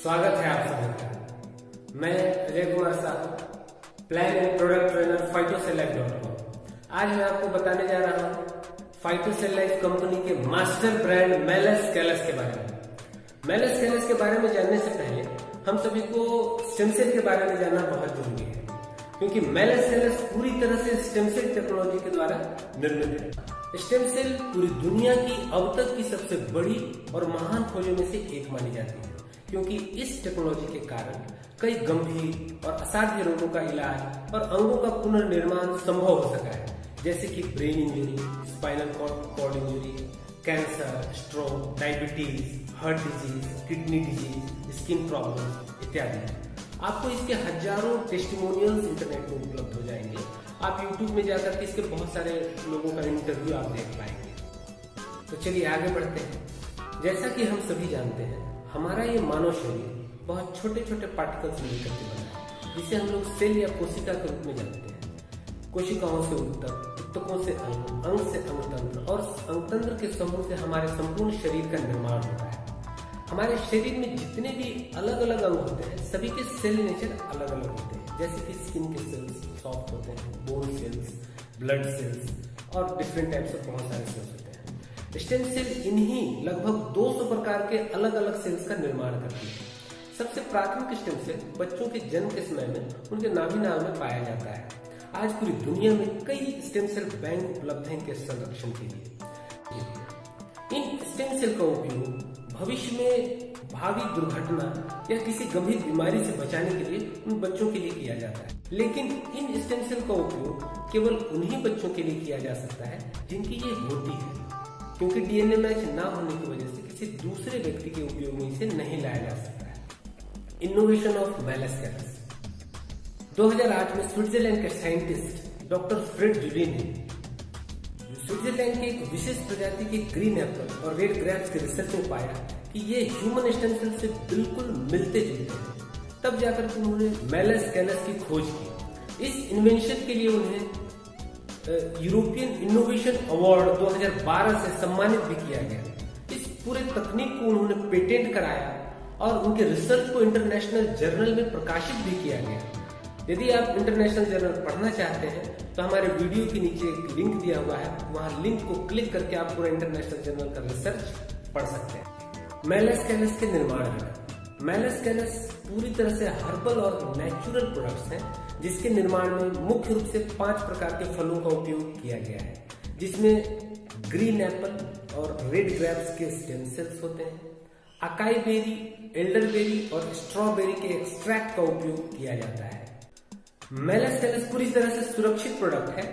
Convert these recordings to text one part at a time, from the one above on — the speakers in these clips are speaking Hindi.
स्वागत है आप सभी का। मैं Ajay Kumar Sahu, plan and product trainer phytocellife.com। आज मैं आपको बताने जा रहा हूँ फाइटोसेल कंपनी के मास्टर ब्रांड मेलस कैलस के बारे में। मेलस कैलस के बारे में जानने से पहले हम सभी को स्टेम सेल के बारे में जानना बहुत जरूरी है, क्योंकि मेलस कैलस पूरी तरह से स्टेम सेल टेक्नोलॉजी के द्वारा निर्मित है। स्टेम सेल पूरी दुनिया की अब तक की सबसे बड़ी और महान खोजों में से एक मानी जाती है, क्योंकि इस टेक्नोलॉजी के कारण कई गंभीर और असाध्य रोगों का इलाज और अंगों का पुनर्निर्माण संभव हो सका है, जैसे कि brain injury, spinal cord injury, cancer, stroke, diabetes, heart disease, kidney disease, skin problem इत्यादि। आपको इसके हजारों टेस्टिमोनियल्स इंटरनेट में उपलब्ध हो जाएंगे। आप यूट्यूब में जाकर के इसके बहुत सारे लोगों का इंटरव्यू आप देख पाएंगे। तो चलिए आगे बढ़ते हैं। जैसा कि हम सभी जानते हैं, हमारा ये मानव शरीर बहुत छोटे छोटे पार्टिकल्स मिलकर के बना है, जिसे हम लोग सेल या कोशिका के रूप में जानते हैं। कोशिकाओं से ऊतक, ऊतकों से अंग, अंग से अंगतंत्र और अंगतंत्र के समूह से हमारे संपूर्ण शरीर का निर्माण होता है। हमारे शरीर में जितने भी अलग अलग अंग होते हैं, सभी के सेल नेचर अलग अलग होते हैं, जैसे कि स्किन के सेल्स सॉफ्ट होते हैं, बोन सेल्स, ब्लड सेल्स और डिफरेंट टाइप्स ऑफ बहुत सारे सेल्स होते हैं। स्टेम सेल इन्हीं लगभग 200 प्रकार के अलग अलग सेल्स का निर्माण करती है। सबसे प्राथमिक स्टेम सेल बच्चों के जन्म के समय में उनके नाभि नाल में पाया जाता है। आज पूरी दुनिया में कई स्टेम सेल बैंक उपलब्ध हैं इनके संरक्षण के लिए। इन स्टेम सेल का उपयोग भविष्य में भावी दुर्घटना या किसी गंभीर बीमारी से बचाने के लिए उन बच्चों के लिए किया जाता है। लेकिन इन स्टेम सेल का उपयोग केवल उन्हीं बच्चों के लिए किया जा सकता है जिनकी ये होती है, क्योंकि डीएनए मैच ना होने की वजह से किसी दूसरे व्यक्ति के उपयोग में इसे नहीं लाया जा सकता है। Innovation of Malus callus. 2008 में स्विट्जरलैंड के साइंटिस्ट डॉक्टर फ्रेड जुली ने स्विट्जरलैंड के एक विशेष प्रजाति के ग्रीन एप्पल और रेड ग्रेप्स के रिसर्च में पाया कि ये ह्यूमन स्टेम सेल से बिल्कुल मिलते जुलते हैं। तब जाकर के उन्होंने मेलस कैलस की खोज की। इस इन्वेंशन के लिए उन्हें यूरोपियन इनोवेशन अवार्ड 2012 से सम्मानित भी किया गया। इस पूरे तकनीक को उन्होंने पेटेंट कराया और उनके रिसर्च को इंटरनेशनल जर्नल में प्रकाशित भी किया गया। यदि आप इंटरनेशनल जर्नल पढ़ना चाहते हैं तो हमारे वीडियो के नीचे एक लिंक दिया हुआ है, वहां लिंक को क्लिक करके आप पूरा इंटरनेशनल जर्नल का रिसर्च पढ़ सकते हैं। मेलस कैलस के निर्माण है। मेलस कैलस पूरी तरह से हर्बल और नेचुरल प्रोडक्ट्स हैं, जिसके निर्माण में मुख्य रूप से 5 प्रकार के फलों का उपयोग किया गया है, जिसमें ग्रीन एप्पल और रेड ग्रेप्स के स्टेम सेल्स होते हैं। अकाई बेरी, एल्डरबेरी और स्ट्रॉबेरी के एक्सट्रैक्ट का उपयोग किया जाता है। मेलस कैलस पूरी तरह से सुरक्षित प्रोडक्ट है,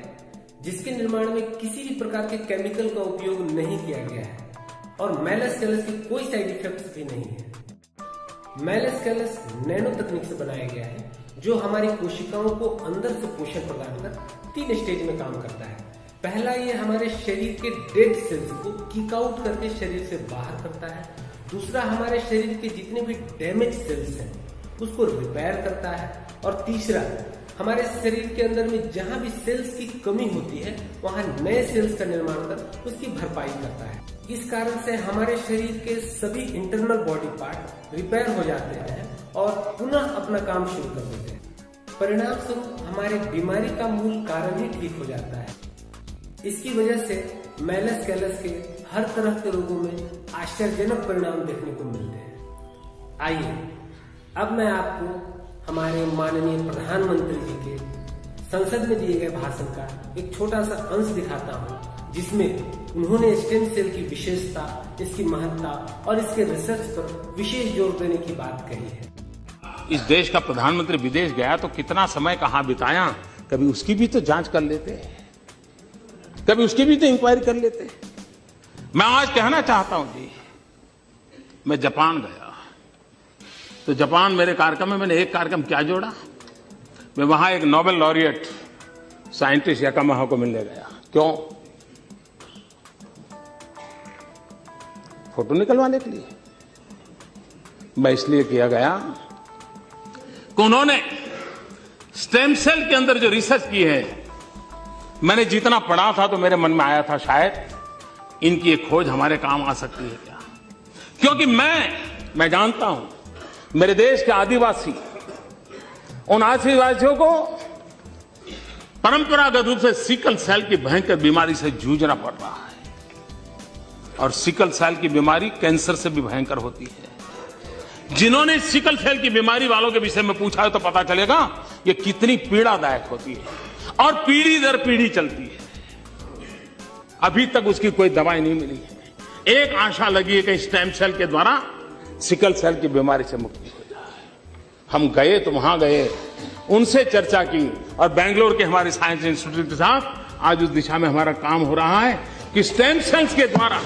जिसके निर्माण में किसी भी प्रकार के केमिकल का उपयोग नहीं किया गया है और मेलस कैलस की कोई साइड इफेक्ट्स भी नहीं है। मेलस कैलस नैनो तकनीक से बनाया गया है, जो हमारी कोशिकाओं को अंदर से पोषण प्रदान कर 3 स्टेज में काम करता है। पहला, ये हमारे शरीर के डेड सेल्स को किक आउट करके शरीर से बाहर करता है। दूसरा, हमारे शरीर के जितने भी डैमेज सेल्स हैं उसको रिपेयर करता है। और तीसरा, हमारे शरीर के अंदर में जहां भी सेल्स की कमी होती है वहां नए सेल्स का निर्माण कर उसकी भरपाई करता है। इस कारण से हमारे शरीर के सभी इंटरनल बॉडी पार्ट रिपेयर हो जाते हैं और पुनः अपना काम शुरू कर देते हैं। परिणाम स्वरूप हमारी बीमारी का मूल कारण ही ठीक हो जाता है। इसकी वजह से मेलस कैलस के हर तरह के रोगों में आश्चर्यजनक परिणाम देखने को मिलते हैं। आइए अब मैं आपको हमारे माननीय प्रधानमंत्री जी के संसद में दिए गए भाषण का एक छोटा सा अंश दिखाता हूँ, जिसमें उन्होंने स्टेम सेल की विशेषता, इसकी महत्ता और इसके रिसर्च पर विशेष जोर देने की बात कही है। इस देश का प्रधानमंत्री विदेश गया तो कितना समय कहाँ बिताया, कभी उसकी भी तो जांच कर लेते, कभी उसकी भी तो इंक्वायरी कर लेते। मैं आज कहना चाहता हूं जी, मैं जापान गया तो जापान मेरे कार्यक्रम में मैंने एक कार्यक्रम क्या जोड़ा, मैं वहां एक नोबेल लॉरिएट साइंटिस्ट यामाहा को मिलने गया। क्यों? फोटो निकलवाने के लिए। मैं इसलिए किया गया कि उन्होंने स्टेम सेल के अंदर जो रिसर्च की है, मैंने जितना पढ़ा था तो मेरे मन में आया था शायद इनकी एक खोज हमारे काम आ सकती है क्या। क्योंकि मैं जानता हूं मेरे देश के आदिवासी, उन आदिवासियों को परंपरागत रूप से सिकल सेल की भयंकर बीमारी से जूझना पड़ रहा है। और सिकल सेल की बीमारी कैंसर से भी भयंकर होती है। जिन्होंने सिकल सेल की बीमारी वालों के विषय में पूछा है तो पता चलेगा ये कितनी पीड़ादायक होती है और पीढ़ी दर पीढ़ी चलती है। अभी तक उसकी कोई दवाई नहीं मिली है। एक आशा लगी है कि स्टेम सेल के द्वारा सिकल सेल की बीमारी से मुक्ति हो जाए। हम गए तो वहां गए, उनसे चर्चा की और बेंगलोर के हमारे साइंस इंस्टीट्यूट के साथ आज उस दिशा में हमारा काम हो रहा है कि स्टेम सेल्स के द्वारा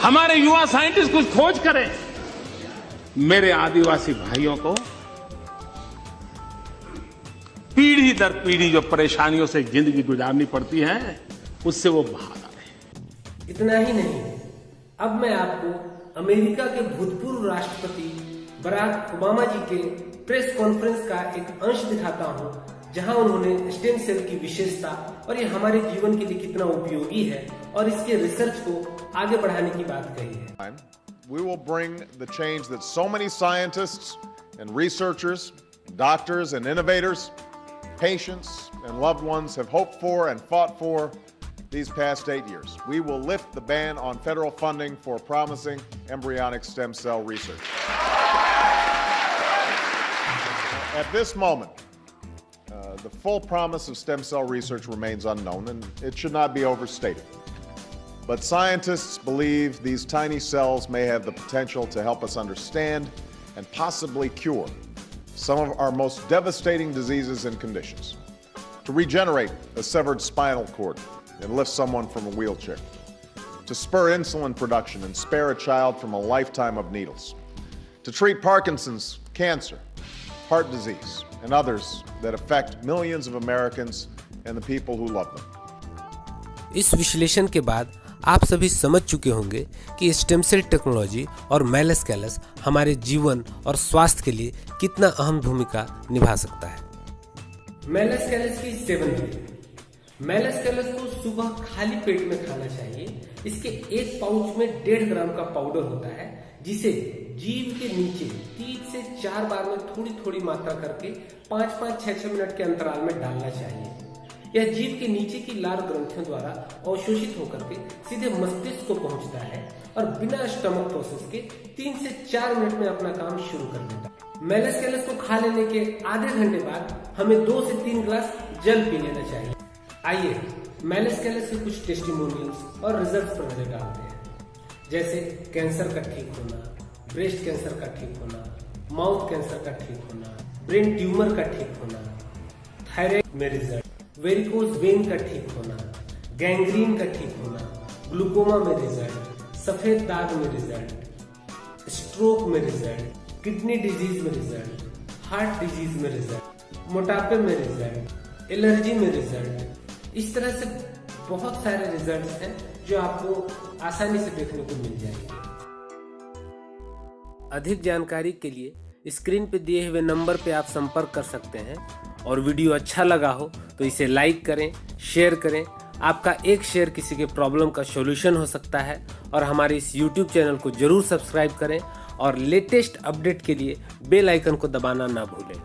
हमारे युवा साइंटिस्ट कुछ खोज करें। मेरे आदिवासी भाइयों को पीढ़ी दर पीढ़ी जो परेशानियों से जिंदगी गुजारनी पड़ती है उससे वो बाहर आए। इतना ही नहीं, अब मैं आपको अमेरिका के भूतपूर्व राष्ट्रपति बराक ओबामा जी के प्रेस कॉन्फ्रेंस का एक अंश दिखाता हूं, जहां उन्होंने स्टेम सेल की विशेषता और ये हमारे जीवन के लिए कितना उपयोगी है और इसके रिसर्च को आगे बढ़ाने की बात कही है। We will bring the change that so many scientists and researchers, doctors and innovators, patients and loved ones have hoped for and fought for these past 8 years. We will lift the ban on federal funding for promising embryonic stem cell research. At this moment, the full promise of stem cell research remains unknown, and it should not be overstated. But scientists believe these tiny cells may have the potential to help us understand and possibly cure some of our most devastating diseases and conditions, to regenerate a severed spinal cord and lift someone from a wheelchair, to spur insulin production and spare a child from a lifetime of needles, to treat Parkinson's, cancer, heart disease, and others that affect millions of Americans and the people who love them. इस विश्लेषण के बाद आप सभी समझ चुके होंगे कि स्टेम सेल टेक्नोलॉजी और मैलस कैलस हमारे जीवन और स्वास्थ्य के लिए कितना अहम भूमिका निभा सकता है। मैलस कैलस की सेवन विधि। मैलस कैलस को सुबह खाली पेट में खाना चाहिए। इसके एक पाउच में 1.5 ग्राम का पाउडर होता है, जिसे जीभ के नीचे 3 से 4 बार में थोड़ी थोड़ी मात्रा करके 5-5, 6-6 मिनट के अंतराल में डालना चाहिए। यह जीभ के नीचे की लार ग्रंथियों द्वारा अवशोषित होकर के सीधे मस्तिष्क को पहुंचता है और बिना स्टमक प्रोसेस के 3 से 4 मिनट में अपना काम शुरू कर देता है। मैलस कैलस को खा लेने के आधे घंटे बाद हमें 2 से 3 ग्लास जल पी लेना चाहिए। आइए मैलस कैलस के कुछ टेस्टिमोनियल्स और रिजल्ट्स पर नजर डालते हैं, जैसे कैंसर का ठीक होना, ब्रेस्ट कैंसर का ठीक होना, माउथ कैंसर का ठीक होना, ब्रेन ट्यूमर का ठीक होना, थायराइड में रिजल्ट, वेरिकोज वेन का ठीक होना, गैंग्रीन का ठीक होना, ग्लूकोमा में रिजल्ट, सफेद दाग में रिजल्ट, स्ट्रोक में रिजल्ट, किडनी डिजीज में रिजल्ट, हार्ट डिजीज में रिजल्ट, मोटापे में रिजल्ट, एलर्जी में रिजल्ट। इस तरह से बहुत सारे रिजल्ट्स हैं जो आपको आसानी से देखने को मिल जाएंगे। अधिक जानकारी के लिए स्क्रीन पे दिए हुए नंबर पे आप संपर्क कर सकते हैं और वीडियो अच्छा लगा हो तो इसे लाइक करें, शेयर करें। आपका एक शेयर किसी के प्रॉब्लम का सॉल्यूशन हो सकता है। और हमारे इस YouTube चैनल को जरूर सब्सक्राइब करें और लेटेस्ट अपडेट के लिए बेल आइकन को दबाना ना भूलें।